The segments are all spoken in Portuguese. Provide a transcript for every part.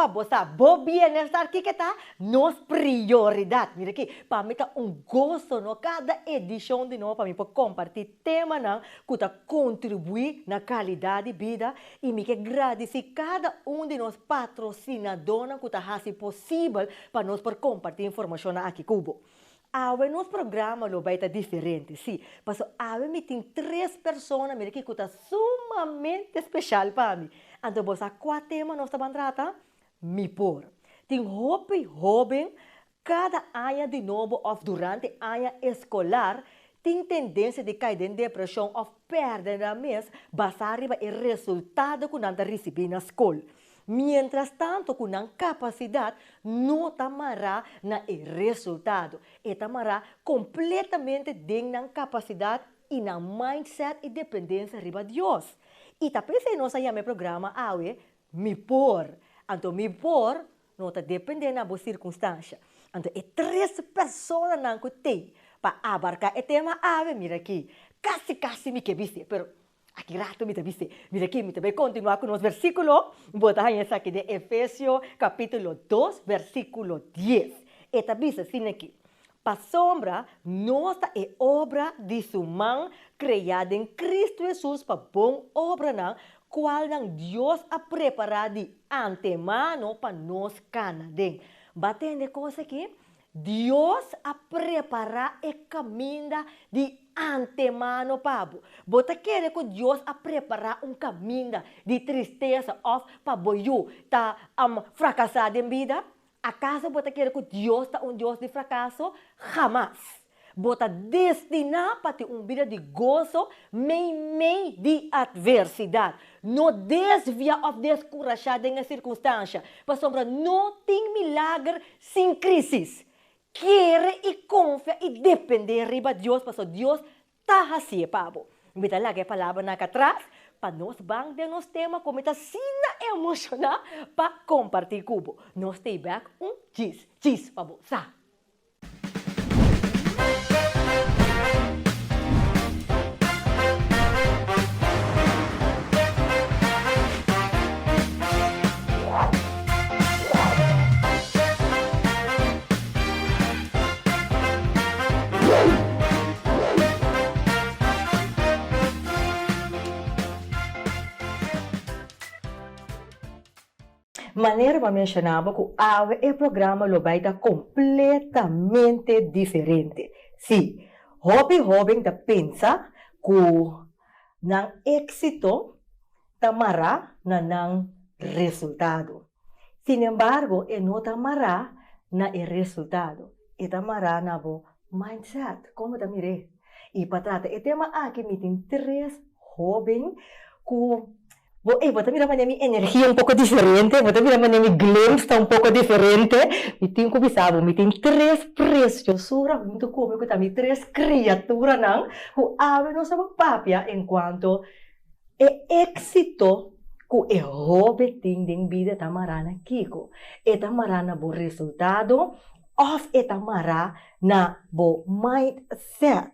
para você, bom bem-estar aqui que tá nos prioridade. Mira aqui, para mim tá gosto no cada edição de novo para mim para compartilhar tema não que tá contribuir na qualidade de vida e me que agradecer cada de nós patrocinadores que tá fazendo possível para nós por compartilhar informação aqui Cubo. Awe nosso programa lo vai estar diferente, sim. Mas awe me tem 3 pessoas que está sumamente especial para mim. Então, você qual tema nós estamos tratando? Me por. Tem jovem, cada ano de novo, ou durante a ano escolar, tem tendência de cair em depressão ou perder a mês, basado no resultado que nós recebemos na escola. Mientras tanto, com a capacidade, não tamará na resultado. E tamará completamente dentro da capacidade e na mindset e dependência riba de Deus. E também se nós chamamos programa awe, me por. Então, me por, não está dependendo da circunstância. Então, é 3 pessoas não que tem para abarcar o tema awe, mira aqui. Quase me que viste, pero aqui rato me viste. Mira aqui, me vai continuar com os versículos. Vou estar essa aqui de Efésios, capítulo 2, versículo 10. Esta vista, assim aqui. Para sombra, nossa é obra de sua mão, criada em Cristo Jesus, para bom obra, não, qual Deus a preparado de antemano para nós canadem. Batendo coisa aqui, Deus a preparar o caminho de antemano, Pablo. Você quer que Deus a preparar caminho de tristeza ou para boiú tá fracassado em vida? Acaso você quer que Deus está Deus de fracasso? Jamais. Você destina para ter vida de gozo, meio de adversidade. Não desvia ou descorajado em circunstância. Para sombra, não tem milagre sem crise. Quer e confia e depender de Deus, porque Deus está assim, Pablo. Me dá lá a palavra na atrás, para nós vamos de nos temas como está sina emocional para compartilhar cubo. Nós stay back diz, Pablo, sa. Maneira para mencionar que o programa lo vai estar completamente diferente. Sim, jovem da pensa que ng éxito tamará na ng resultado. Sin embargo, não tamará na resultado. E tamará na bo mindset. Como ta mire? E patrata, e tema aqui me tem 3 jovens que você mira minha energia um pouco diferente, você mira minha glimpse está um pouco diferente. Me tem como sabe, me tem 3 preciosura, muito como que também 3 criaturas não, que abre nossa papia enquanto é êxito que é hobby tem em vida tamarana kiko, é tamarana bo resultado, of é tamarana na bo mindset.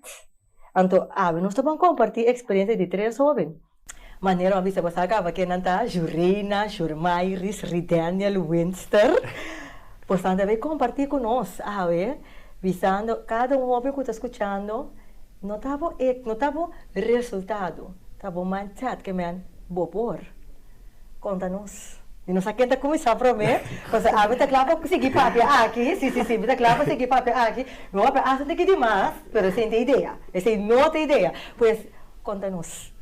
Então, abre nós vamos compartilhar a experiência de 3 jovens. Maneira uma vez você acaba que não está Jurina, Jurmairis, Ridaniel, Winster. Portanto, vai compartilhar conosco, visando cada homem que está escutando, não estava resultado, estava mindset que me bopor. Conta-nos. E não sei quem está começando para mim, você está claro para seguir papel aqui, sim, está claro para seguir papel aqui, não é para que demais, mas sem ideia, sem nota ideia, pois conta-nos.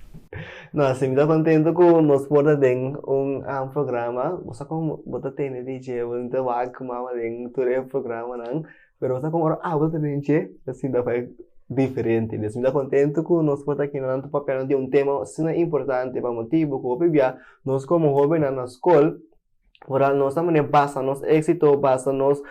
Nós me dá contento com nós podemos ter programa, você como você tem DJ, você vai como tem todo programa não, mas você como você tem DJ, assim dá vai diferente. Nós me dá contento com nós podemos aqui no papel de tema assim importante para motivo que o bebê nós como jovem na escola, para nós também passa nosso êxito, passa nós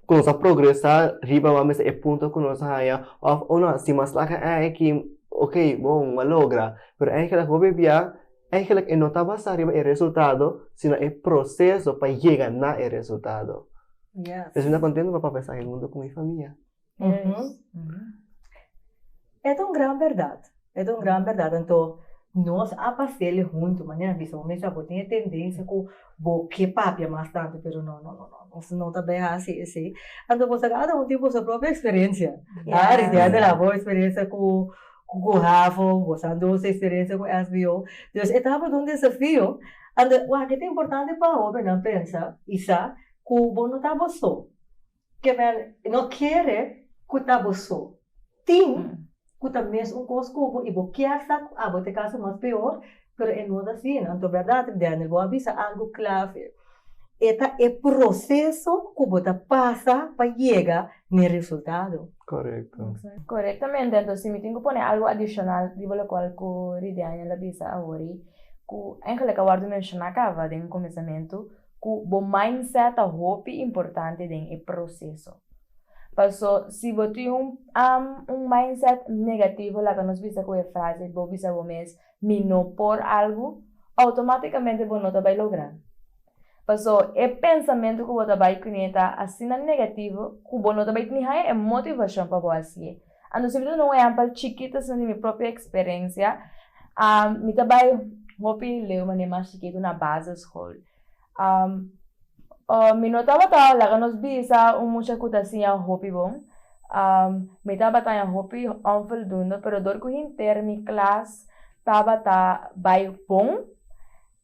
começa a progressar, riba vamos é ponto que nós haya, ou não, se mas lá que ok, bom, malogra, pero eigenlijk o bebia, eigenlijk não está basado no resultado, sino no processo para chegar no resultado. Yes. Eu estou contente para passar o mundo com minha família. É uma grande verdade. É uma grande verdade. Então, nós a passear junto, maneira vista, mas a tem tendência com bo que papia mais tanto, pero não também assim, assim. Então você cada um tem sua própria experiência. Ah, Yeah. de la boa experiência com o Rafa, você andou sua experiência com o SBO. Então, estava um desafio. O que é importante para o homem não pensa, Isa, que o bom não estava só. Que não quer que estava só. Tem que também coisa como e porque essa a bote caso mais pior, pero é não assim, não é verdade, Daniel, vou avisar algo clave. Esta é processo que você passa para chegar no resultado. Correcto. Correctamente, entonces si me tengo que poner algo adicional, digo lo cual que Ridiana la visa ahora, que eigenlijk awardo mencionar acaba de começamento, que o mindset é muito importante em processo. Paso, se você tem mindset negativo, lá que nós visa com a frase, vou visa o mês, me não por algo, automaticamente você não vai lograr. Paso, o pensamento que você vai conectar assim negativo, que você não vai ter é motivação para você. Então, se você não é um chiquito, na minha própria experiência, me trabalho, vou ler uma mais chiquito na base escola. Me notava lá que nós visa muita coisa assim a hobby bom. Me tava tá a hobby onvoldoende, pero door que inter mi classe tava tá bem bom.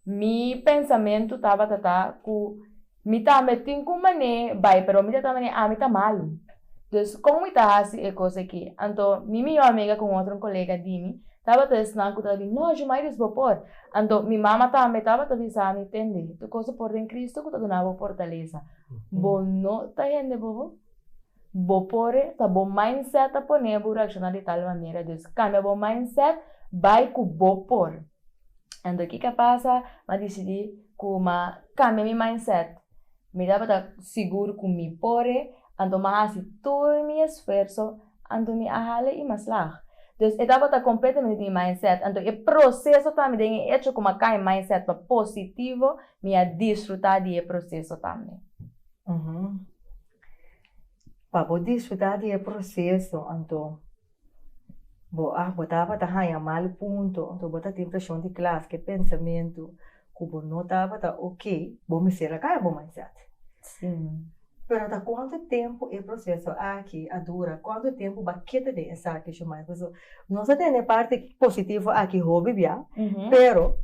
Mi pensamento tava tá que me tá metendo com mané bem, pero me tá mané me tá malo. Então, como me tá assim é coisa aqui. Então, minha amiga com outro colega dimi tava tá ensinando que tava não, eu mais vou por. Então, minha mama também tava tá dizendo, entende? Tu coisa por em Cristo que tu donava fortaleza. Bo não tá indo bobo. Bo por tá bom mindset tá poner por reaccionar de tal maneira. Então, cambia bom mindset, vai com bo por. Então, o que passa? Eu decidi que cambia meu mindset. Me dava tá seguro com me por. Então, mas todo meu esforço, então me ahale e mais lá. Então, eu estava completamente em mindset. Então, o processo também é hecho como um mindset positivo, me a desfrutar do processo também. Para poder desfrutar do processo, então, botava a mal ponto, então botava a impressão de classe, que pensamento, que não estava ok, vou me ser a bom mindset. Sim. Pero hasta quanto tempo é processo aqui a dura? Quanto tempo baqueta de essa que chamamos? Nós temos parte positiva aqui hobby já, pero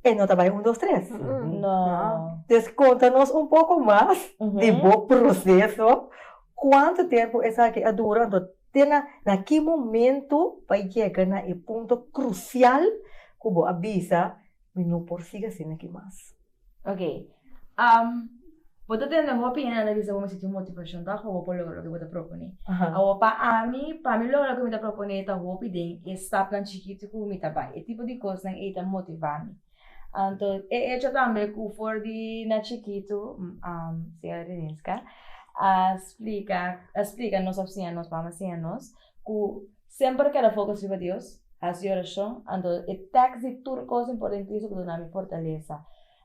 não trabalha 1, 2, 3. Não. Conta-nos pouco mais de bom processo. Quanto tempo essa aqui a dura? Então, naquele momento vai chegar na ponto crucial que vou avisar, mas não prossiga assim aqui mais. Ok. Você tem uma opinião na visão como se tem motivação, tá? Como por lograr o que você propõe. Para mim lograr o que você propõe, tá? O opinião é estar plan chiquito que me trabalha. É tipo de coisa que está motivando. Então, eu também que for de na chiquito, se a Reninska, explica nos oficinos para ancianos que sempre que ela foca sobre Deus, a oração, então é texto de tudo coisa importante que dá me fortaleza.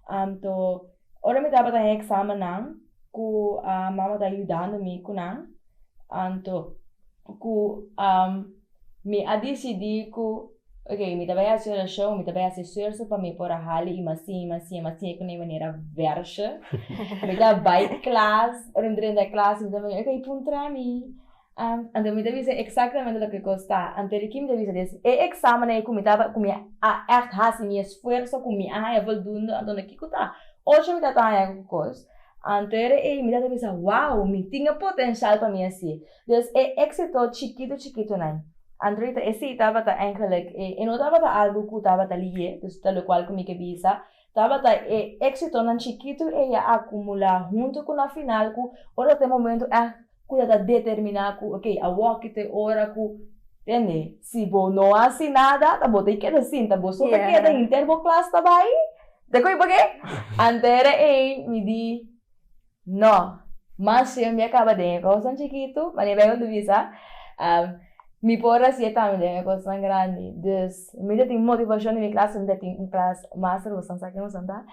Então, ora me dava em exame não, que a mama está ajudando-me com não, então que me a decidir que ok, me dava a oração, me dava a esforço para me pôr a hali e assim com uma maneira versa. Me dava vai classe, dentro da classe, me dava ok, puntra mim. Então me dava exatamente o que custa. Então ele que me dava dizer, é exame né, que me dava, que me echt hasi me esforço, que me voldoende, então aqui que tá. Hoje me dava a coisa. Então ele me dava dizer, wow, me tinha potencial para mim assim. Então é éxito chiquito né. Andrei esse estava eigenlijk e não estava algo que estava ali, dus tal qual como que visa, estava éxito nan chiquito e ia acumular junto com a final que ora tem momento que determinar que ok, a walk te ora que entende, se bo não assim nada, tá bom, tem que assim, tá bom, só que da intervo class tá vai, depois porque antere me di não, mas eu me acaba de coisa chiquito, mas eu venho do visa. Mi porra si também é coisa grande, dus me tem motivação em minha classe, me tem classe master, você sabe como santa,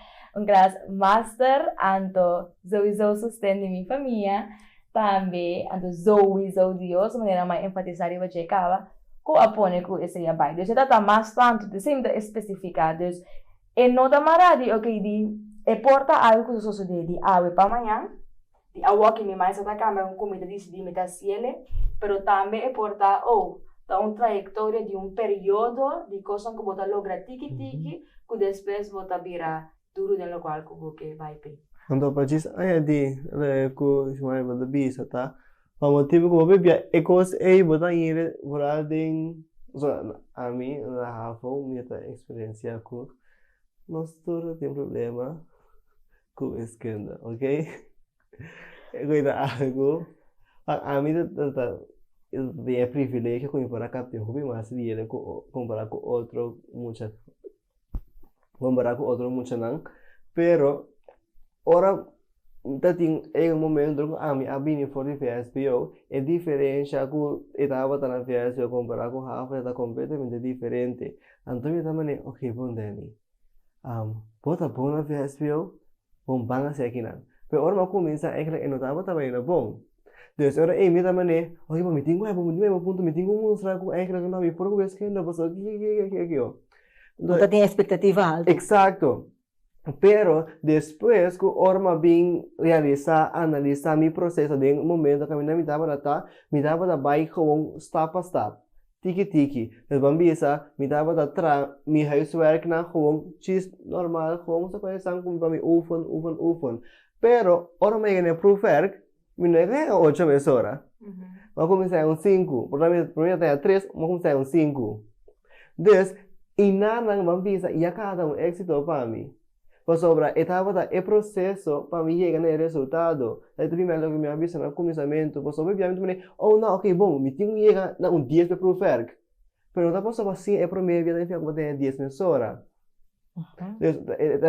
classe master, então sowieso sustento minha família, também, então sowieso Deus, maneira mais enfatizar e vai checar, ku apone ku esse ia bai. Dus tá mais tanto, de sempre especificar. Dus não tá maradi, ok, de porta algo que só de ave para amanhã. De agua que me mais essa cama com comida de me tá ciele, pero também porta tá trayectória de período de coisa que bota logra tiki que depois bota vira duro de local que vai pe. Então, para isso, aí de que chamar de bisa, tá? Mas motivo que eu bebia é coisa aí botar ir por den, a mim na Hafo minha experiência com nós todos tem problema com esquerda, ok? Coisa algo a mim é privilégio com para captar hobby mas ele comparar com outro mucha não, pero ora tem um momento que a mim abini for de VSPO é diferente com etapa da VSPO comparar com Hafo é completamente diferente. Então eu também ok bom Dani, bota bom na VSPO bom banga se aqui não. Pero ora começa a que notava também na bom. Dus ora me também, ok bom me tenho ponto me tenho mostrar com que não me por que que não passou aqui ó. Então tem expectativa alta. Exacto. Pero depois que orma bem analisar meu processo de momento que me dava da vai com step a step. Tiki. Dus bambisa, me dava da me huiswerk na gewoon normal, gewoon sa kaya sang kung me oefen. Pero ora me ganha proefwerk, me não ganha 8 horas. Mas começar 5, por mim até 3, mas começar 5. Dus inanang bambisa ia cada éxito para mim. Por sobre etapa da processo para mim chegar no resultado. Aí primeiro que me avisa no começamento, por sobre obviamente não, ok, bom, me tenho que chegar na 10 para proefwerk. Pero não posso assim é para mim vida ficar com 10 horas.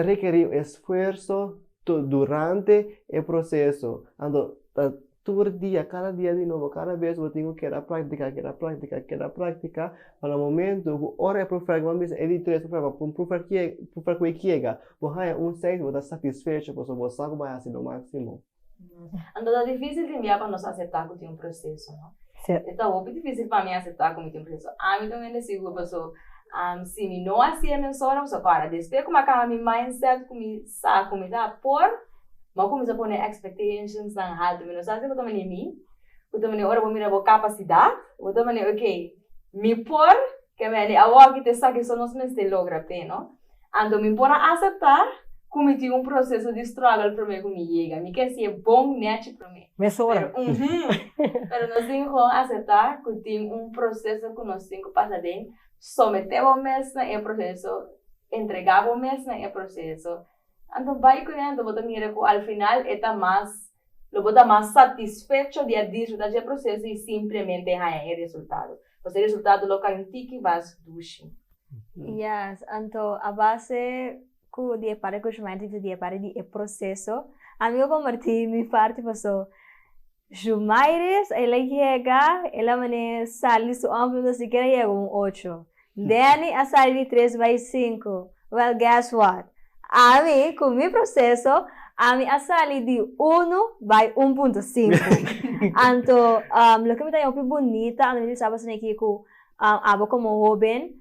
Requer esforço durante o processo. Ando todo dia, cada dia de novo, cada vez eu tenho que praticar. Para o momento, que hora é proefwerk, vamos dizer, ele traz para proefwerk que chega, você um 6, você está satisfeito, você sabe vai assim no máximo. Então é difícil de enviar para nós aceitar que tem processo, não? Certo. Então é difícil para mim aceitar que tem processo. A mim também é seguro, pessoal. Se me não assim a só só cara, depois como a minha mindset como dá por mas começa a pôr expectations na alto, mas não sabe o que também mim, o também ora vou mirar a capacidade, o também ok, me por que me a que te sabe só nós mesmos logra pena, então me por aceitar como tem processo de struggle para mim como chega, me quer ser bom net para mim. Mesora. Pero nós temos que aceitar que tem processo que nós temos que passar dentro, sometemos mesmo no processo, entregamos mesmo no processo. Então vai conhecendo, você mira que ao final está mais satisfeito de disfrutar do processo e simplesmente é o resultado. Você o resultado local em ti que vai duche. Yes, então a base que dia para que os momentos dia para de processo, a mim eu converti minha parte passou. Jumaires, ela chega, ela mane sali so amplo da sequer chega 8. Dani a sali de 3 vai 5. Well, guess what? A mim, com o meu processo, a mim a sali de 1 vai 1.5. Então, o que me dá muito bonita, a mim sabe assim que abo como jovem,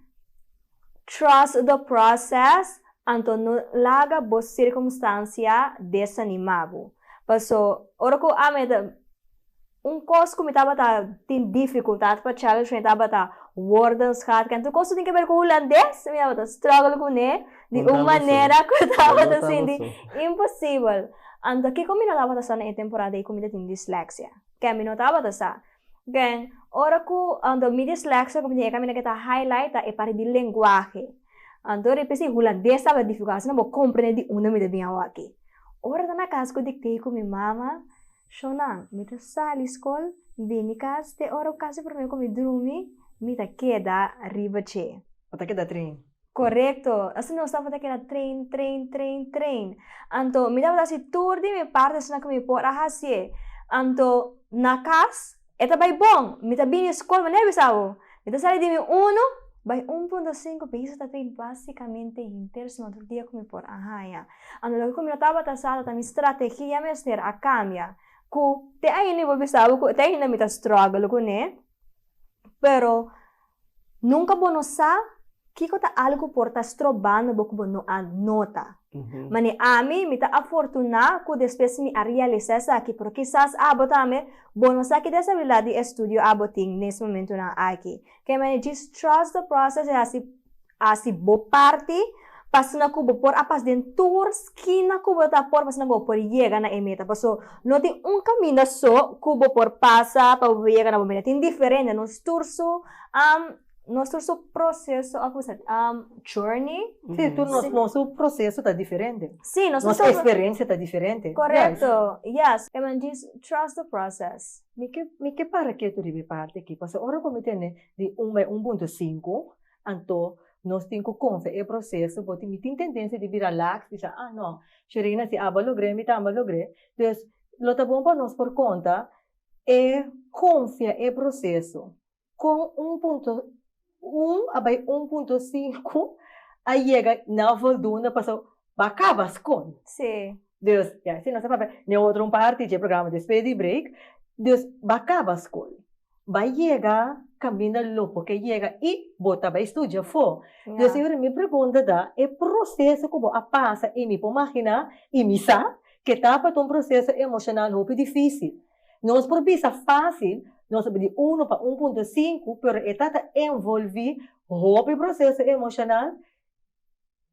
trust the process, então não laga boas circunstâncias desanimado. Passou, ora que a mim coisa que me estava tem dificuldade para challenge, me estava wordens hard, que então coisa tem que ver com o holandês, me estava struggle com ele de uma maneira que estava assim de impossível. Então que como eu estava passando em temporada e comida tem dislexia, que a mim não estava passando. Gan, ora que ando mi dislexia como tinha que kita highlight é para de linguagem. Então repesi holandês estava dificuldade, não vou compreender de uma me de aqui. Ora na casa que dictei com minha mama. Shona, mita sali skol, vini kas, te ora kasi per me come drumi, mita queda arriba che. Até que dá trem. Correcto. Assim não estava daquela train. Anto, me dava assim tour de minha parte, assim que me por ahasi. Anto, na casa, eta vai bom, mita bini skol, mas não é bisao. Mita sali de mim 1, vai 1.5 pesos da train basicamente inteiro outro dia que me por ahaya. Anto, logo que me estava tasada, a minha estratégia mesmo a cambia. Ku te ai ni bobisaw ko te na mita struggle ko ne pero nunca bonosa, kiko ta algo por ta strobando boku bono anota. Mani ami mita afortuna ku después mi a realizar aqui, porque quizás abotame bonosa que dessa habilidade estudio aboting nesse momento na aqui. Que mani just trust the process e assim bo parte pasna ko bo por apas den tour skina ko bo ta por pasna bo por llega na emeta. Paso no tem caminho só ko bo por passa pa bo llega na bo meta. Tem diferente nos turso nosso processo, journey. Sim, nosso processo está diferente. Sim, nossa experiência está diferente. Correto, yes. E man diz, trust the process. Me que para que tu deve parte aqui, porque ora como tem de 1.5, então nós temos confiança e processo, porque me tem tendência de vir relax, dizer, não, Sherina, se abalogre, me tá abalogre. Então, lo tá bom para nós por conta é confia e processo com 1.5 aí chega na voltunda passou acabas com sim Deus já se não sabe nem outro parte de programa de speed break Deus acabas com vai chegar caminho louco que chega e bota vai estudar for Deus sempre me pergunta da é processo como a passa e me imagina e me sabe que tá para um processo emocional muito difícil nós por vista fácil nós de 1 para 1.5, pero está envolver o processo emocional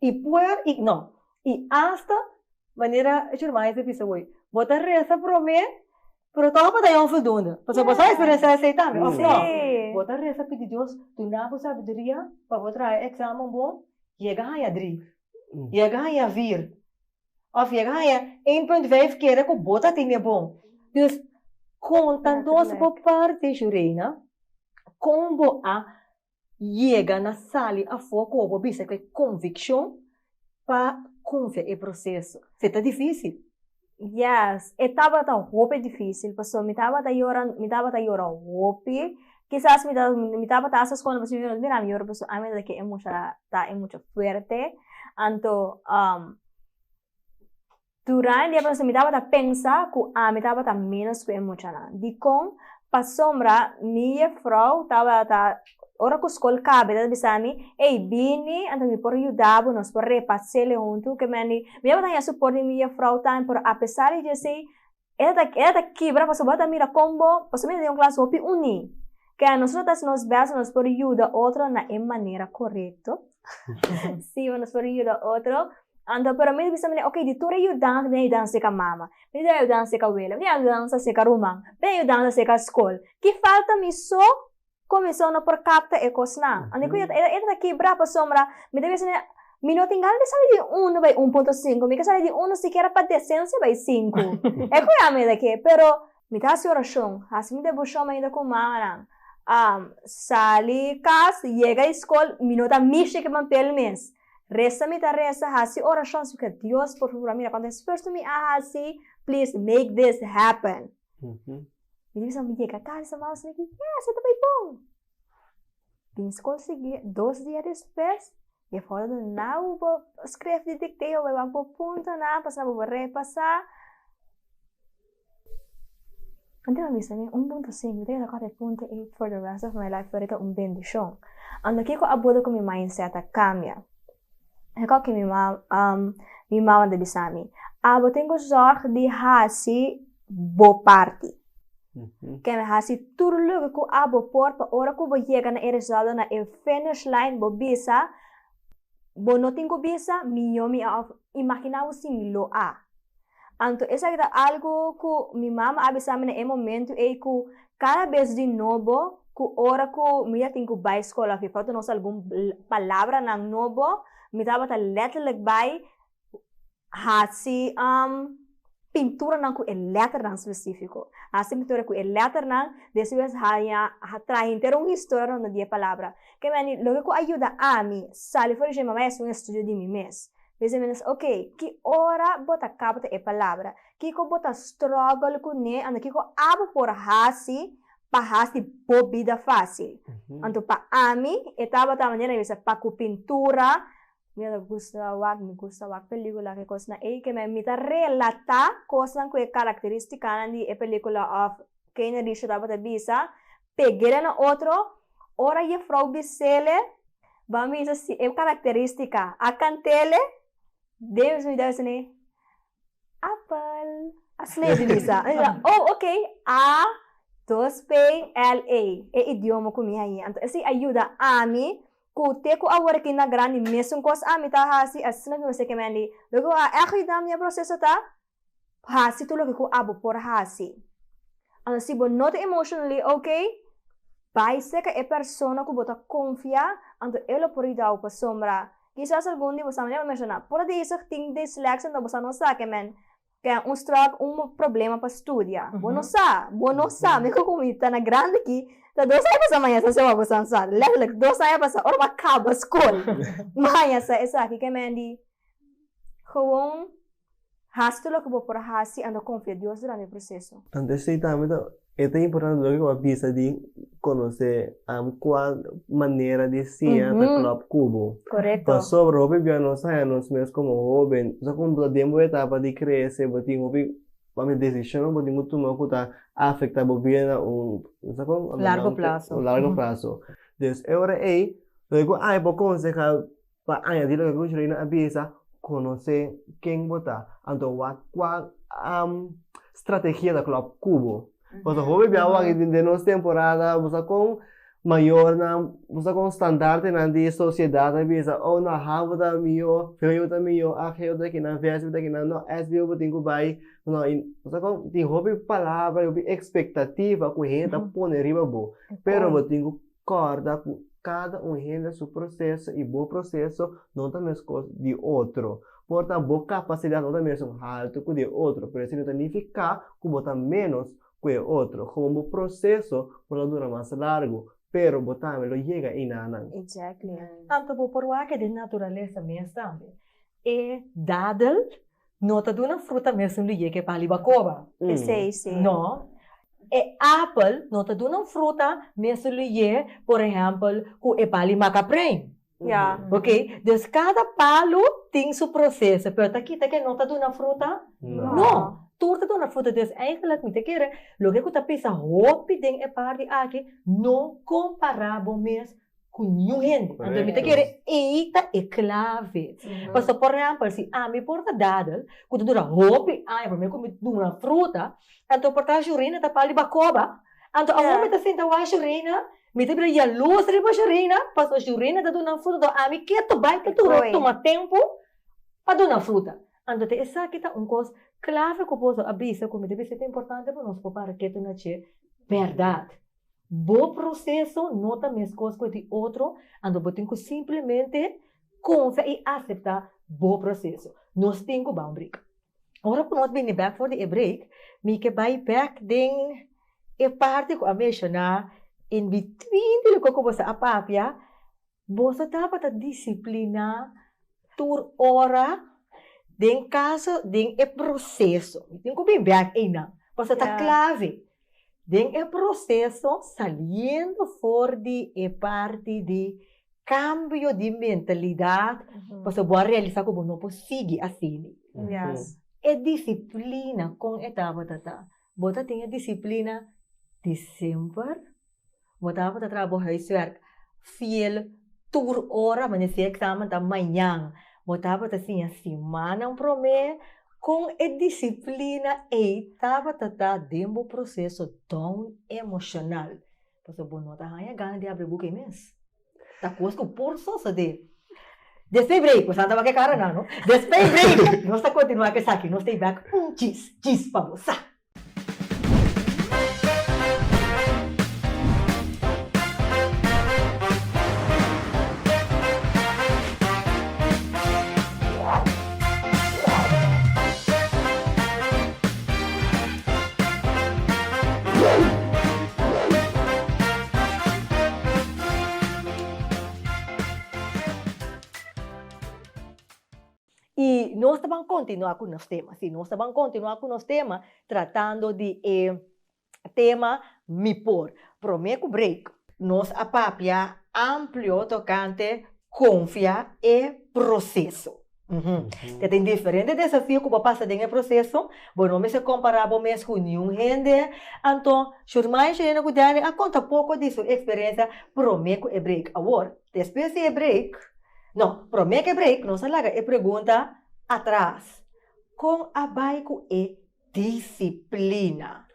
e hasta maneira de mais de pessoa. Bota reza para mim, pero todo para dar voldoende. Porque você vai experiência aceitar, ou não? Bota reza pedir Deus, tu não pode sabedoria para botar exame bom, chega a Adri, chega a vir, ou chega a 1.5 que era que bota tinha bom. Deus contando por parte, Jurena, como a chega na sala a foco ou bisa que convicção para confiar no processo. Isso é difícil. Yes, etapa ta hope difícil, paso mi taba ta yora hope. Quizás mi taba ta asas cuando paso mira mi yora paso a mí de que es mucho fuerte. Anto durante dia paso mi taba ta pensa ku mi taba ta menos ku emocional. Di con pasombra mi frau taba ta ora ku skol cabe da bisami bini anto mi por ayudar nos por repassele junto que mi taba ta suporte mi frau tan por a pesar de ser ela ta quebra paso bota mira combo paso mira de classe hopi uni que a nosotros nos veas nos por ayuda otro na manera correcto. Sí, nos por ayuda otro. Ando, pero me bisa mene, okay, di tu ayudan, me ayudan sa mama, me ayudan sa abuela, me ayudan sa rumang, me ayudan sa school. Que falta mi so, começou no por capta e cosna. Ando, kuya, ela quebra pa sombra, me deve ser mi no tinggal de sale de 1 by 1.5, mi que sale de 1 siquiera para descenso by 5. E kuya me de que, pero mi ta si oração, as mi de buscar me ainda com mama sali cas, llega a school, mi nota mishi que man pel mes. Resta mi ta resta hasi oração que Deus por favor mira quando first me hasi please make this happen. Me diz me chega cara essa mouse aqui. Yes, tá bem bom. Tem escola seguir 2 dias depois, e fora do não vou escrever de dictei ou vou ponto na passar vou repassar. Antes eu disse 1.5, tenho que dar 0.8 for the rest of my life, para ito bendição. Ando aqui com a boda com mi mindset cambia. Ikaw que mi mama de bisami. Abo tengo zorg di hasi bo party. Que me hasi turlo ko abo por pa ora ko bo llega na resultado na finish line bo bisa. Bo no tengo bisa mi imaginavo si mi lo a. Anto esa que algo ko mi mama abisami na momento ko cada vez de novo ko ora ko mi ya tengo ba escola fi falta nos algum palavra nang novo. Mi taba ta letterlijk bij hasi pintura nang ku letter nang específico. Hasi pintura ku letter nang después haya trae inteiro história na dia palavra. Que mani lo que ayuda a mim, sali fora de mamãe é um estudo de mim mes. Desse menos, okay, que ora bota capta e palavra. Que ko bota struggle ku ne, anda que ko abo por hasi pa hasi bobida fácil. Anto pa ami, etaba ta maneira bisa pa ku pintura. Me gusta wag película que cosa que me mita relata cosa que característica di película of que na dice daba de bisa peguera na otro ora je vrouw bisele, vamos assim, é característica. A cantele, Deus me deu assim, apple. Asli Lisa. Oh, ok. A, 2P, L-A. É idioma ko miya yan. Assim, ajuda ami, kute ko awar ki na grande mesmo kos ami ta hasi, asna ko se kemandi. Logo, ako idam niya proseso ta, hasi tulo ko abo por hasi. Ano si bon not emotionally, okay? Paise ka e persona ko bota confia, anto elo por idao pa sombra. Quizás algum dia você me menciona, por isso tem dyslexia, então você não sabe, man. Que é problema para estudar. Bueno sa, me comita na grande aqui, tá 2 anos para amanhã, sa sewa você sabe. Lek 2 anos para ora acaba school. Manhã sa essa aqui que mendi. Gewoon hastulo que vou por hasi ando confia Deus durante o processo. Antes de também, é importante que eu avisa de conhecer qual maneira de ser da Club Cubo. Correto. Para sobre o bebê nós saímos mesmo como jovem, só quando a tempo etapa de crescer, botinho o bebê decisão, botinho tomar que tá afeta o bebê na Largo prazo. Largo prazo. Então, agora é, logo aí por consequência, para añadir lo que eu já avisa, conhecer quem botar, então qual estratégia da Club Cubo. Você vai ver agora de nossa temporada, você com maior você com standard na de sociedade, você ou na rua da melhor, feio da melhor, a feio daqui na vez daqui na não SBO tem vai, não você com tem hobby palavra, hobby expectativa com gente a pôr riba bo, pero você tem que corda com cada gente seu processo e bom processo não tá mesmo coisa de outro. Portanto, boa capacidade não tá mesmo alto que de outro, por isso não significa que botar menos que outro, como um processo pode durar mais largo, pero botar lo chega em nada. Exactly. Tanto por que de natureza mesmo também. É dadel, não tá dando fruta mesmo do que para libacoba. Sim. Não. É apple, não tá dando fruta mesmo do que, por exemplo, que é para macaprem. Yeah. Ok? Então, cada palo tem seu processo. Pero aqui que não tá dando fruta? Não. Tudo está na fruta deles. Eigenlijk me te querer. Lo que eu pensa, hope ding é parte aqui não comparável mesmo com nenhum gente. Então me te querer, eita é clave. Porque por exemplo, se a me porta dada, quando dura hope, para mim como dura fruta, então porta jurina tá para bacoba. Então a homem tá senta a jurina, me te brilha luz riba jurina, para a jurina tá dando fruta, a me que tu vai que tu toma tempo para dar fruta. Então essa aqui tá coisa clave que eu posso abrir, como deve ser importante para nós para que tu não seja verdade. Bom processo, não tá mesmo coisa com o outro, então eu tenho que simplesmente confiar e aceitar bom processo. Nós temos que break. Agora que nós vamos back for the break, me que vai back den é parte que eu mencionar in between dilo ko você a papia, você tá para disciplina tur ora den caso, den é processo. Tem que bem back ainda. Você tá clave. Den é processo saliendo for de é parte de cambio de mentalidade. Você pode realizar como não possível assim. Yes. É disciplina com etapa tata. Você tem a disciplina de sempre. Você vai trabalhar huiswerk. Fiel tur hora, mas esse exame tá amanhã. Botava assim a semana promê com a disciplina e estava dentro do processo tão emocional. Porque bom não tá ganhando gana de abrir boca imenso. Tá coisa que por só de depois break, você andava que cara não? Depois break, nós tá continuar que aqui, nós tem back cheese para você. E nós vamos continuar com os temas. Sim, nós vamos continuar com os temas, tratando de tema me por. Prometo break. Nós a papia amplio tocante confia e processo. Tem diferentes desafios que passa dentro do processo. Bueno, me se comparava mesmo com nenhum gente. Então, mais gente que tem a conta pouco disso experiência prometo é break. Agora, depois é break. Não, prometo é break. Não se larga é pergunta atrás. Com a baico é disciplina.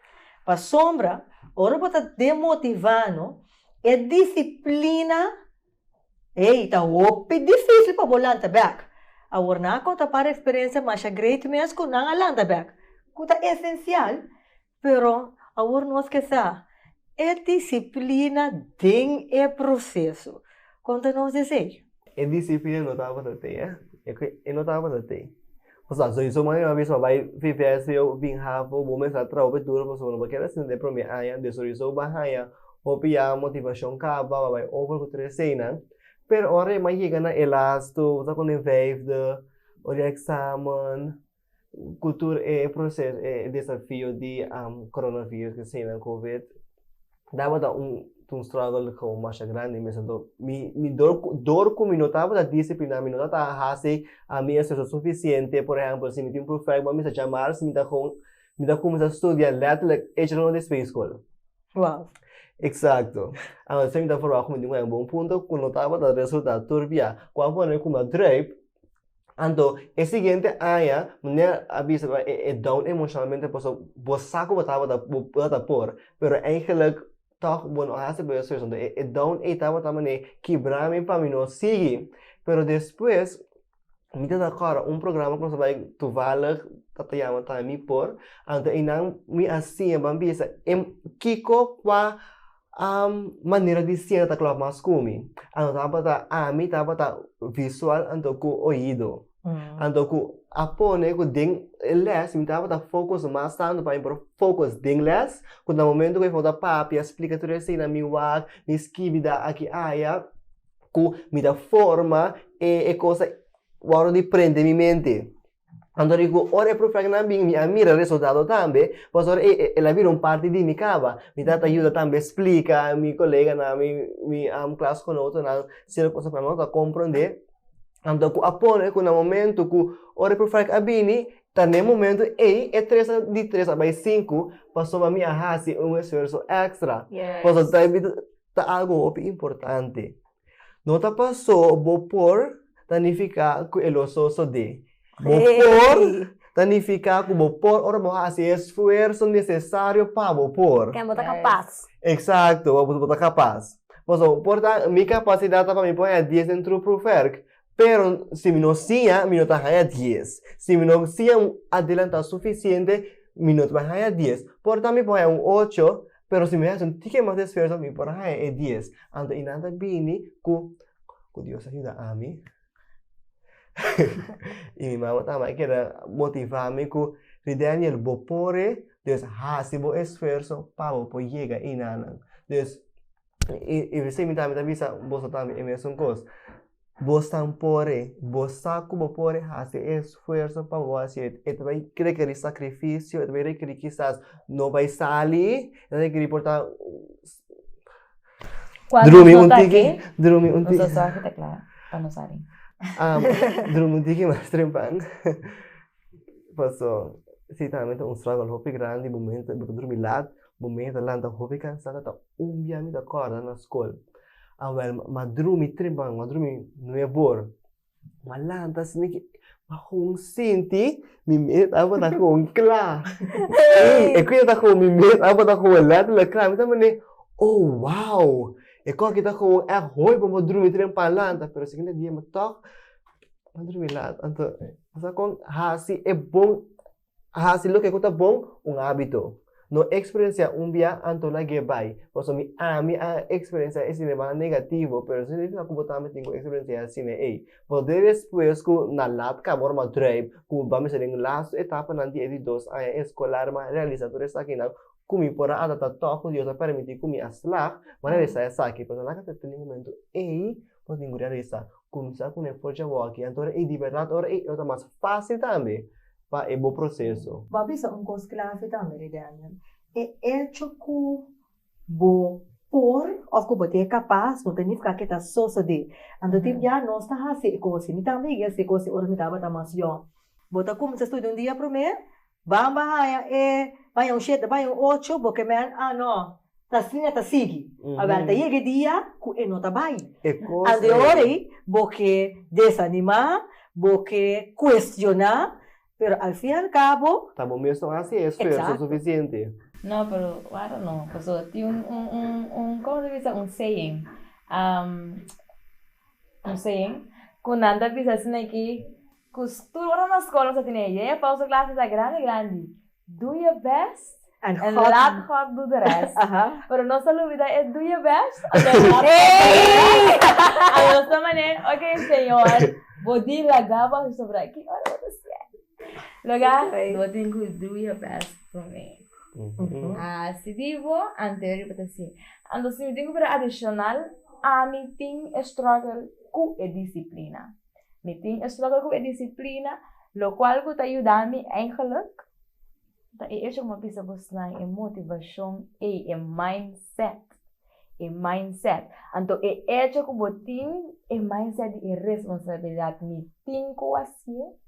Para sombra, ora para demotivando é disciplina. Tá difícil para voltar back. Agora, na conta para a experiência, mas a great mesmo que não alanda back. Cuta essencial, pero agora não esqueça. É disciplina dentro do processo. Conta-nos desejo. É disciplina não estava a ter, não estava a ter. Ou seja, isso é uma vez que vai viver se eu vim rápido, vou começar a trabalhar duro, mas não vai querer se de promessa aí, de isso vai aí, a motivação acaba, vai over com terceira. Pero ora mais chega na elasto, tá com o o exame, cultura é processo, é desafio de coronavírus que se na Covid. Dava struggle com mais grande, mas então me dor com minutava da disciplina, minutava a hase a minha seja suficiente, por exemplo, se me tem perfeito, mas me chamar, se me dá começar a estudar, letterlijk, no de space school. Wow. Exacto. Ang same da fora como um bom ponto, quando estava da resultado turbia, quando foi como drive, ando é seguinte aya, mulher avisa é down emocionalmente, posso saco botava da por, pero eigenlijk toch bueno hace bem isso, é down e estava também quebrar me para mim não seguir, pero depois me dá cara programa que você vai tovalig tatayama tami por, ando inang me assim bambisa kiko qua maneira de ser da clave masculina. Ando tava ami tava visual ando com ouvido. Ando com apone com ding less, me tava focus mais tanto para impor focus ding less. Quando no momento que eu vou papi explica tudo assim na minha wag, me esquivida aqui aia, com me dá forma e coisa waro de prende minha mente. Quando digo, ora é para na minha mira resultado também, pois ora ela vira parte de minha cava, me dá ajuda também explica meu colega na minha classe com outro na se a coisa para nós compreender, então com apone com no momento que ora para a bini tá no momento é 3 de 3 a 5 passou a minha raça esforço extra, pois tá algo importante, não tá passou vou por significa que ele só de Bopor, significa que bopor, ora vou fazer esforço necessário para bopor. Quem botar capaz. Exato, vou botar capaz. Portanto, minha capacidade para mim é 10 dentro do profer. Pero, se me não tinha, me não tá 10. Se me não tinha adelantar suficiente, me não vai 10. Portanto, me põe 8, pero se me faz tique mais esforço, me põe 10. Então, inanda bini, que Deus ajuda a mim. E minha mãe também quer motivar-me que Daniel bopore, Deus hace bo esforço para bo chegar em nada. Deus e você me também avisa, você também é mesmo coisa. Você tampore, você saco bopore hace esforço para você. E vai requerer sacrifício, vai requerer quizás não vai sair, vai requerer portar. Dormir um tique. Não só aqui tá claro, para não sair. Drumundiki mas trempang. Paso, si também struggle hopi grande, momento de dormir lá, momento lá da hopi cansada, tá biami da corda na escola. Ma drumi trempang, ma drumi não é bor. Mas lá tá assim que kung sinti, mi met apa tá com clá. E que tá com mi met apa tá com lá, tá clá, então mané, oh wow. E quando kita com hoi para dormir trempang lá, pero seguinte dia me toca dormir lá, então, essa com hasi é bom, hasi lo que conta bom hábito. No experiência dia anto na gebai, pois a experiência é cinema negativo, pero significa que botar me tenho experiência assim é. Poder depois que na lat camor ma drive, que vamos ser em last etapa nanti é de 2 a escolar ma realizador está aqui na kumi pora ada toco Deus a permitir kumi aslak, mas ele sai aqui, porque na cada momento é pode engolir essa começar com o forja walk, então é liberdade, ora é mais fácil também para o bom processo. Babi sa coisa clave também, Daniel. É hecho que bo por of que você é capaz, não tem nem ficar que tá só de. Ando tipo já não está assim, coisa, me também é assim, coisa, ora me tava mais eu. Bota como você estuda dia para mim, vamos vai cheio, vai 8, porque man, não, tá assim, tá sigue. Agora, daí é dia, que não tá bem. Ande ora, porque desanimar, porque questionar, pero al fin y al cabo... Tá bom mesmo assim, é esforço suficiente. No, pero I don't know. Porque tiene ¿cómo se dice? Un saying. Un saying. Quando anda diz assim aqui, costura na escola você tem aí, a pausa classe é grande. Do your best and let God do the rest. Pero nossa dúvida é do your best and let God do the rest. A nossa maneira, ok, senhor, vou dir lagava sobre aqui, olha você. Lugar, vou ter que do your best for me. Se digo, anterior para assim. Então, se eu digo para adicional, a mim tem struggle com a disciplina. Me tem struggle com a disciplina, lo qual que te ajuda a mim eigenlijk. Dat is uma pista buscar a motivação e a mindset. E mindset. Então, é hecho que você tem a mindset e responsabilidade. Me tem que fazer.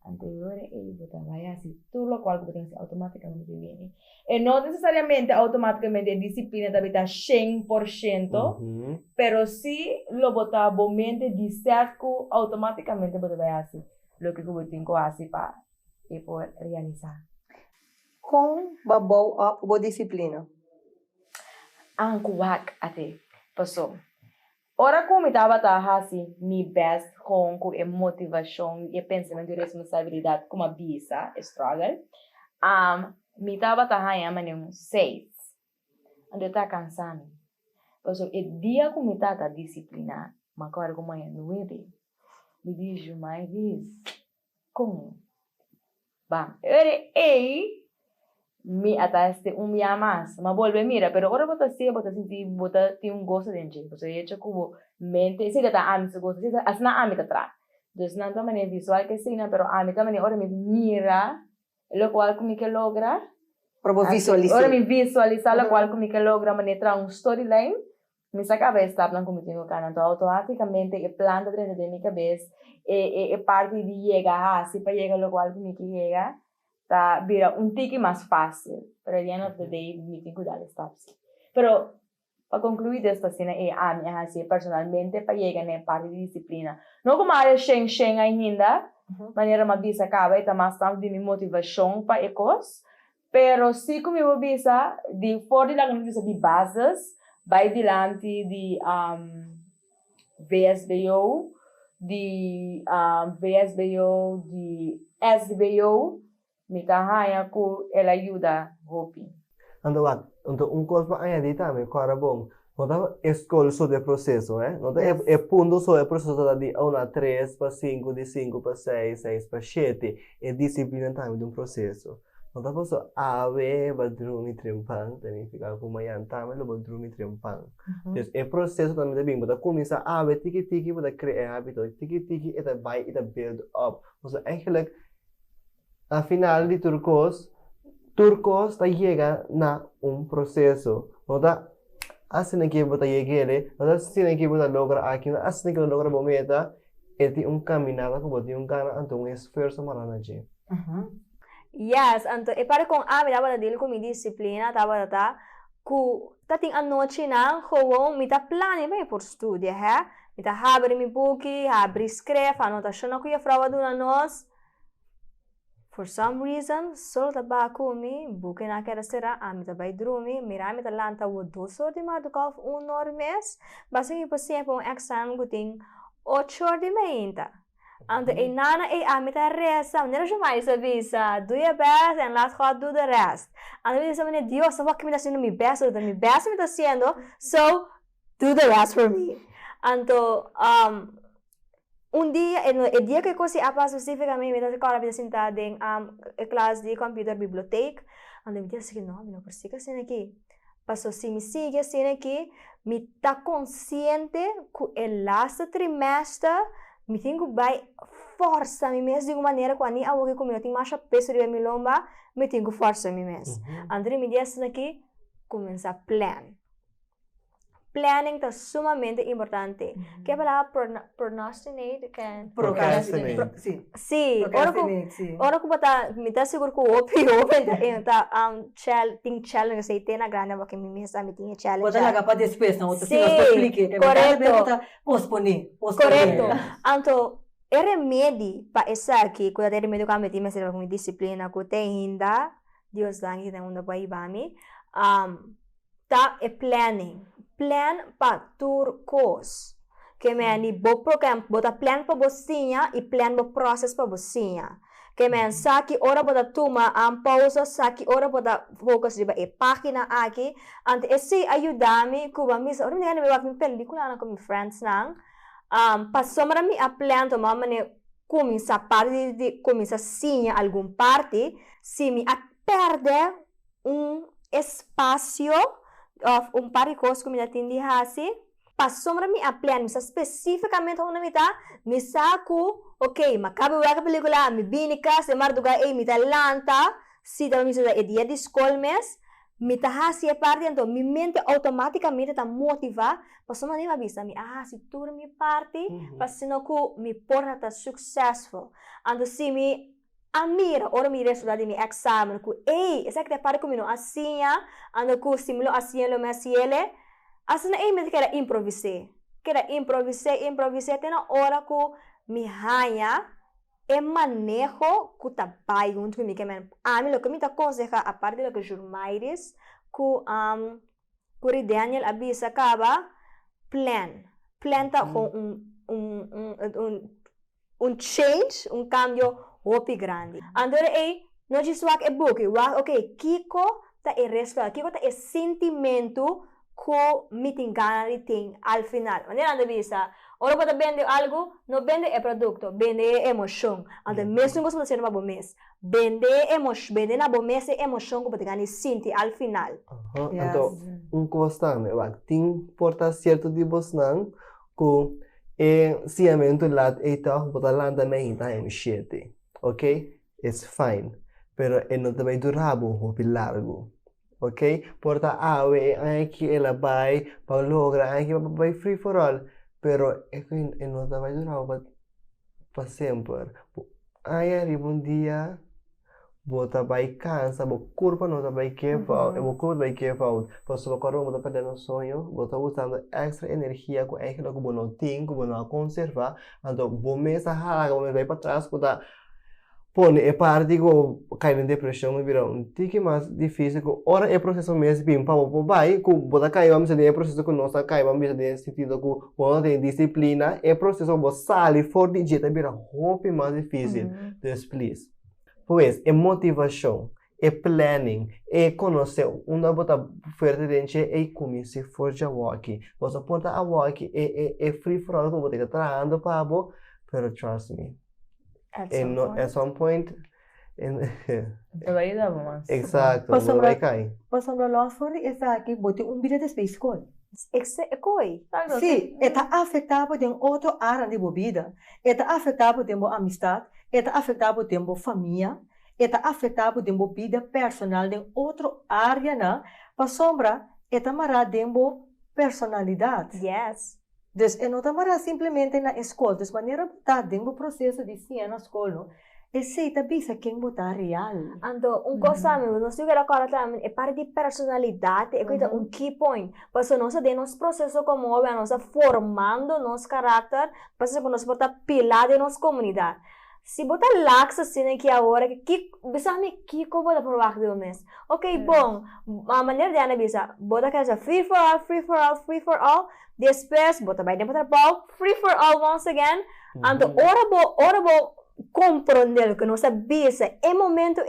Anterior você vai assim, tudo lo qual você tem que automaticamente viene. E não necessariamente automaticamente a disciplina deve estar 100%, pero se lo botar bommente de certo, automaticamente você vai assim, lo que você tem que fazer para poder realizar. Com babou up boa disciplina. Angkuwak ate, passou. Ora como estava assim, me best com a motivação e pensamento de responsabilidade como a bisa, struggle. Me estava aí a 6. Onde está cansado. Então, o dia que me estava disciplinar, mas agora como é 9. Me diz mais vez, como? Bom, me ataste dia mais, mas volve mira, pero agora você sentir, você tem gosto dentro, você é como mente, se está a mim se gosta, se as na a mim tá atrás, então não também visual que sim, pero a mim também agora me mira, lo qual como que logra, para visualizar, agora me visualizar lo qual como que logra, maneira storyline, me saca a cabeça, plan como tenho cara, então automaticamente planta dentro de minha cabeça, parte de chegar assim para chegar lo qual como que chega. Tá, vira tique mais fácil, pero at the end of the day, me tenho que dar steps. Pero, para concluir esta cena, a minha assim, personalmente, para chegar na parte de disciplina. Não como a área Shen ainda, maneira uma bisa acaba, e mais tempo de minha motivação para ecos, pero se como eu bisa, de fora de lá, de bases, vai dilante de VSBO, de VSBO, de SBO, me kahaya ko ela ajuda hopi. Então coisa para añadir também, cara bom. Não tá escola só de processo, né? Não tá é ponto só é processo de 1 a 3 para 5, de 5 para 6, 6 para 7, é disciplina também de processo. Não tá só ave badrumi trimpang, tem ficar com manhã também lo badrumi trimpang. Então é processo também de bem, bota começar ave tiki bota criar hábito, tiki eta vai eta build up. Então eigenlijk afinal de turcos está llega na processo. Não tá assim que você chegue, não tá assim que você logra aqui, não assim que você logra bometa, é caminhada que você gana, então esforço maranaje. Yes, então é para com a minha tava dele com minha disciplina, tava tá tem a noite na gewoon me tá plane bem por estudo, é? Me tá abre mi book, abre escreve, anotação que a frau do na nós. For some reason, só tava comi, buke na quera será, a mim também dormi, mira me tá lanta o 2 horas de madrugada, 1 hora mês, basta por sempre exame que tem 8 horas de manhã. Então, e nana e a mim tá resta, não é mais avisa, do your best and let God do the rest. Então, me diz, Deus, só que me tá sendo mi best me tá sendo, so do the rest for me. Então, dia, el dia que eu apa especificamente, eu estava sentada em classe de computer biblioteca, onde eu disse que não persiga assim aqui. Passou se me sigue assim aqui, me tá consciente que o last trimestre me tenho vai força me mesmo de uma maneira quando eu vou comer, eu tenho mais peso de minha lomba, me tenho força me mesmo. André me disse aqui, começar planning está sumamente importante. ¿Qué palabra procrastinate? Procrastinate. Sim. Sí, Procrastinate, sim. ora ko bata mita seguro ko open ta challenge say tena grande porque mi mesa mi tinha challenge. Bota lá para depois, não? Outro Sim, sim, explique. correto. Bota posponer. Correcto. Anto, e remedi pa essa aqui, quando é remédio que a meti, mas com disciplina, que tem ainda, Deus dá que tem um para ibami, tá é planning. Plan pa turcos. Que me ani bo program, bota plan pa bocinha e plan bo process pa bocinha. Que me saki ora bota tuma pausa, saki ora bota focus di ba e página aqui, ante esse ajuda-me, kuba misa, ora me wak mi película na com mi friends nang, passou mi a plan to mama ne começa parte de começa sim algum parte, se me a perder espaço of parte coisa que me atendi assim, passou mi a plan, misa especificamente onde me tá, me saco, ok, macabe a película, me bini casa, marduga me talanta, se também me é dia de escola mes, me tá assim a parte, então minha mente automaticamente tá motivada, passou mi a vista, se tudo me parte, passando que me porta tá successful, então se me amira, ora mi resultado de mi exame, que essa que te parte comigo assim, ando que simulo assim lo me ele, assim me quero improvisar, tem na hora que mi hanya e manejo que tá pai junto comigo, que mim lo que me tá aconselha a parte do que jornais que Daniel avisa acaba plan tá com change, cambio hopi grande. Andore não diz wak book, ok, Kiko tá e resultado, Kiko tá e sentimento que me tem al final. Maneira anda visa, ora para vender algo, não vende é produto, vende é emoção. Anda mesmo que você não vai mês, vende emoção, vende na bom mês é emoção que você ganha sente al final. Então, coisa tem porta certo de você não, que se a mente lá então botar lá também está em 7, ok? It's fine, pero não vai durar muito largo. Ok? Porta aqui ela vai para lograr aqui vai free for all, pero não vai durar para sempre. Arriba dia, bota vai cansa, bo curva não vai quebrar, curva vai quebrar. Posso colocar bota para no sonho, bota usando extra energia com aquilo que não tem, que não conserva, então bom mês a rala, vai para trás, bota põe é parte que cai em depressão e vira tique mais difícil que ora é processo mesmo bem para o pai que botar cai vamos dizer é processo que nós cai vamos dizer sentido que quando tem disciplina é processo que sai fora de jeito vira roupa mais difícil dus please pois é motivação é planning é conhecer uma bota forte dentro é começar forja walk você pode a walk é free for all como você está trabalhando para pero trust me at some point vai dar bom. Exato, não vai cair. Passando lá fora, essa aqui bote bilhete de escola. Coi. Sim, está afetado em outra área de vida. Está afetado em amistade, está afetado em família, está afetado em vida personal em outra área, né? Para sombra, está marado em personalidade. Yes. Dus não está simplesmente na escola, de maneira que está dentro do processo de ciência na escola, esse está bisa quem botar real. Então, coisa mesmo, nós temos que agora também é parte de personalidade, é coisa key point, porque nós de nosso processo como homem, nós formando nosso caráter, para que nós botar pilar de nossa comunidade. Se botar laxa assim aqui agora, que bisa me que como botar por baixo do mês. Ok, bom, a maneira de ana bisa, botar que é free for all. Depois, bota vai botar pau, free for all once again. Então, ora bo compreender que nossa bisa é momento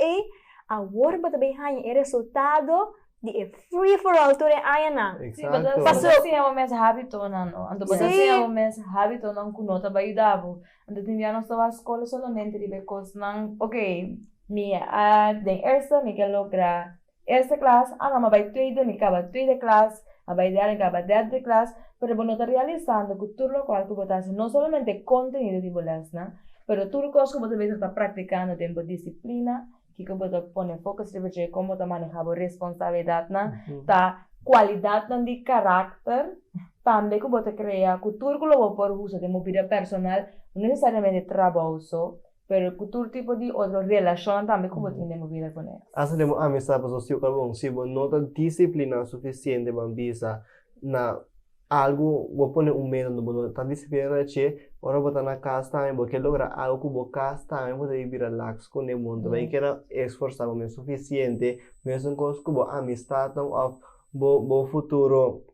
agora bota bem é resultado de free for all tudo aí na. Exato. Passou assim é o mês hábito não. Então, bota assim é o mês hábito não que nota vai dar. Então, tinha nós a escola somente de because não, ok, den eerste me quer lograr eerste classe, não vai tweede, me acaba tweede classe, vai dar acaba derde classe. Pero bueno, está realizando que todo lo cual que botas no solamente contenido de bolas, ¿no? Pero todo lo que vos está practicando tiempo disciplina, que vos pone foco de cómo te manejar responsabilidad, ¿no? Está qualidade de caráter também que você cria, cultura que lo por uso de vida personal, não necessariamente trabalho só, pero cultura tipo de outra relação também que você tem vida com eles. Asa demo amistad pues si kalbong si bo nota disciplina suficiente bambisa na algo vou pone medo no bo tan disciplina che ora bota na casa também bo que logra algo que bo casa também bo vivir relax com o mundo vai que era esforçar o suficiente mesmo com que bo amistad of bo futuro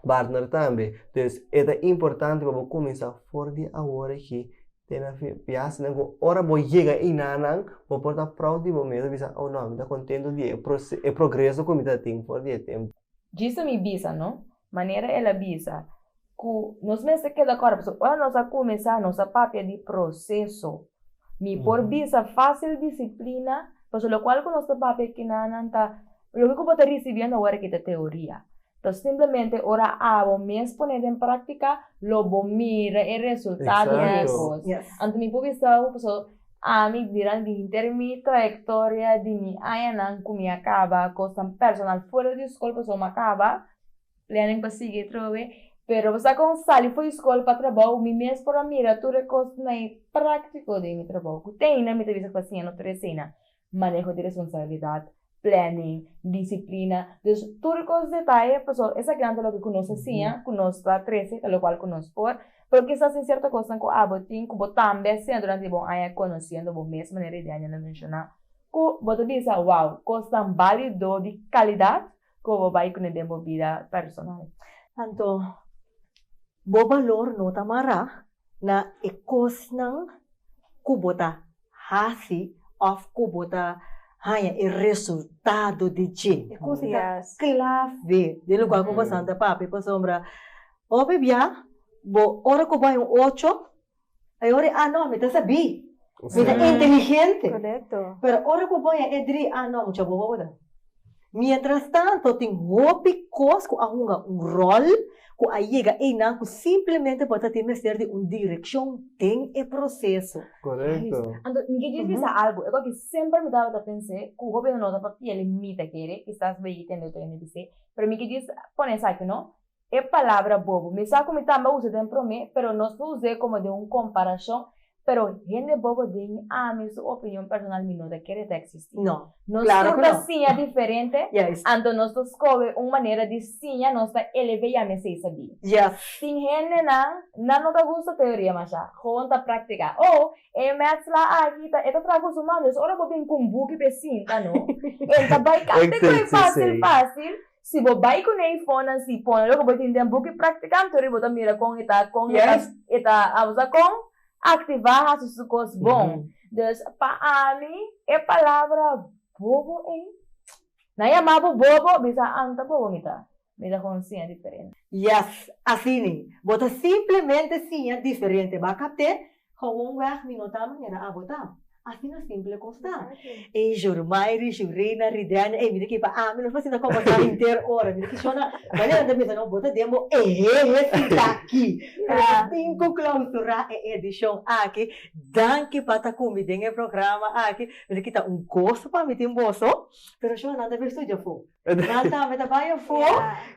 partner também então é importante para começar fora de agora que tena pias nango ora bo chega e nanang bo porta proud di bo mesmo bisa oh no me tá contento di e progresso come tá tem for di tempo Disso me bisa, não? Maneira ela bisa. Que nós mesmos que da cora, ora nós a começar nossa papia de processo. Me por bisa fácil disciplina, por lo cual com nossa papia que nananta, lo que você recebendo agora que é teoria. Então, simplesmente, ora abo mesmo poner em prática, logo mira o resultado de coisas. Yes. Então, me pode estar, a mim dirán de intermi trayectoria de mi ayanan que me acaba, costa personal fora de escola, pessoa me acaba, planning para seguir trove, pero você com sali foi escola para trabalho, me mesmo para mira, tudo costa na prática de mi trabalho. Tem na minha vida fazendo trecena, manejo de responsabilidade. Planning, disciplina, dus tudo os detalhes, pessoal, essa grande lo que conosco assim, conosco a 13, lo qual conosco por, porque quizás em certa coisa com a botin, que também sendo durante bom aí conhecendo bom mesmo maneira de ainda mencionar, que boto diz, wow, coisa válido de qualidade, que vou vai com a vida personal. Anto, bo valor no tamara na ekos ng kubota hasi of kubota hanya o resultado de G. É coisa Yes. clave. Dilo qual como santa papi pa sombra. O bebia, bo ora ko ba yung 8? Ay ora ano, me ta sabi. Me ta inteligente. Correcto. Pero ora ko ba yung edri ano, mucha bobo da. Mientras tanto, tem hopi cos ko ahunga um rol ko ayega e não simplesmente para ter mestre de direção tem e processo. correcto Ando, ninguém diz algo, é que sempre me dava a pensar que o governo não dá para ele me querer, que estás bem tendo o NBC, pero me diz, põe essa aqui, não? É palavra bobo, me sabe como também usa de promê, pero não usa como de comparação, pero gente bobo de minha sua opinião personal me não quer existir. Não. Nós Claro que toda não. sim é diferente, Yes. ando nós escolhe uma maneira de sim, nós está elevei a me sei saber. Yes. Sin gente não te gusta teoria mas já, conta prática. Oh, maths lá aqui tá, esta trago humanos, ora vou bem com book pecinta, não? Esta vai capte coi fácil. Se vou vai com iPhone assim, põe logo vou entender book prática, teoria vou mira com eta abusa com ativar as coisas bom. Dus para mim é palavra bobo, hein? Na chamava bobo, bisa anta bobo mita. Mira consciência diferente. Yes, assim, bota simplesmente sim é diferente. Vai captar, como weg minota manhã a botar. Assim é simples consta. E Jurmairi, Jurina, Ridiana, e me que para mim não faz ainda como tá inteira hora. Me que chona, maneira de pensar não bota demo esse daqui. Cinco clausura e edição aqui. Danke para comida em programa aqui. Me que tá gosto para me ter bolso. Pero chona nada ver estúdio fo. Nada me trabalha fo.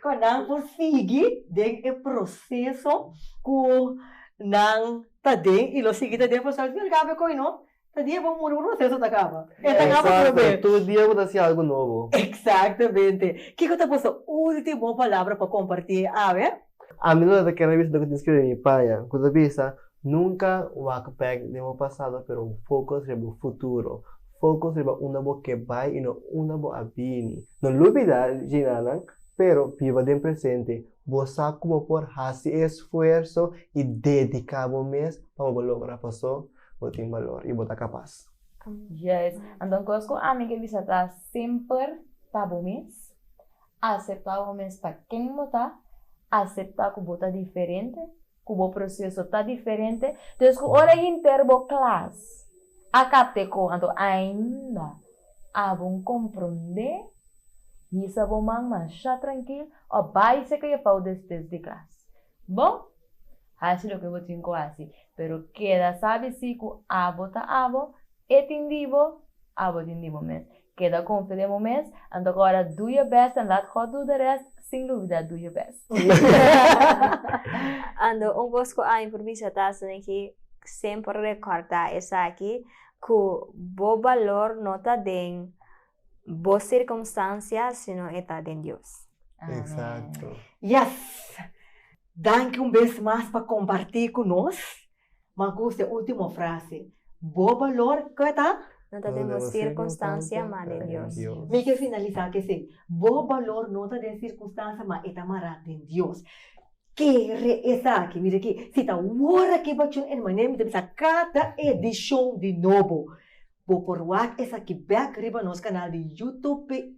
Quando não consegui de processo com não tá dentro e lo seguinte depois só vir cabe com não. Tadinha vamos mudar o processo da cama. Exacto, todo dia vou dar algo novo. Exatamente. Que eu posso última palavra para compartilhar, a ver? A mim não é que vez do que descrevi minha pai, quando pensa nunca walk back de meu passado, pero focus no futuro. Focus no uma boa que vai e não uma boa abini. Não olvidar ginanan, pero viva de presente. Você como por fazer esforço e dedicar o mês para lograr passar. Botin valor e botar capaz. Yes. Então, conosco, a mim que bisa tá sempre tá bom mês. Aceitar o mês para quem botar. Aceitar que botar diferente. Que o processo tá diferente. Então, que hora interbo classe. Acate com, então, ainda. A bom compreender. Isso é bom, mas já tranquilo. O vai ser que eu falo desde de classe. Bom? Así lo que vos tengo así, pero queda sabe si que abo ta abo, etindivo mes. queda confia de mês, então agora do your best and laat God do the rest, sem dúvida do your best. Ando gosto a improvisar que sempre recordar essa aqui que o valor não está em boas circunstâncias, sino está em Deus. Exato. Yes! Danke vez mais para compartilhar conosco. Mas gusta a última frase. Bom valor, que tá? Não está em boas circunstâncias, mas em Deus. Me quer finalizar que sim. Bom valor não está em circunstância, mas está marado em Deus. Que essa aqui, mira aqui. Se está hora que vai em maneira de pensar cada edição de novo. Vou por essa aqui back riba nos canal de YouTube,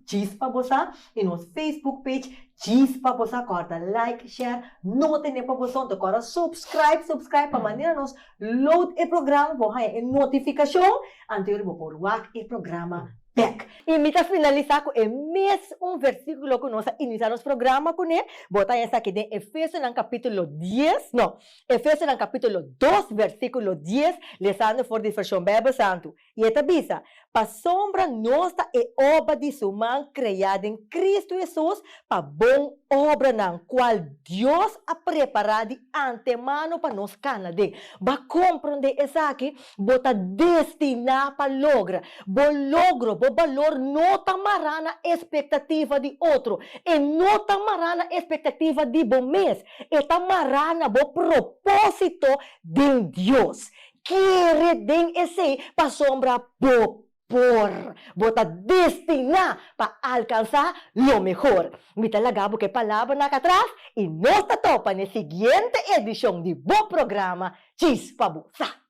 diz para você, e nos Facebook page, diz para você, corta like, share, não tem para você, então corta subscribe para maneira nos load o programa, vou ter notificação, anterior vou por o programa back. E me finalizar com o mesmo versículo que nós iniciamos o programa com ele, botar essa aqui de Efésios no capítulo 10, não, Efésios no capítulo 2, versículo 10, lesando for de versão Bíblia Santo. E esta bisa, para sombra nossa é obra de sua mão criada em Cristo Jesus, para bom obra na qual Deus ha preparado de antemano para nós canadê. Para compreender essa aqui, bota destinar para lograr, bo valor não tamará na expectativa de outro, e não tamará na expectativa de bom mês, e tamará na bo propósito de Deus. Quer den esse para sombra bota destinar para alcançar lo mejor. Me talaga porque palavra na atrás e nós topa na seguinte edição de bom programa Chispabusa.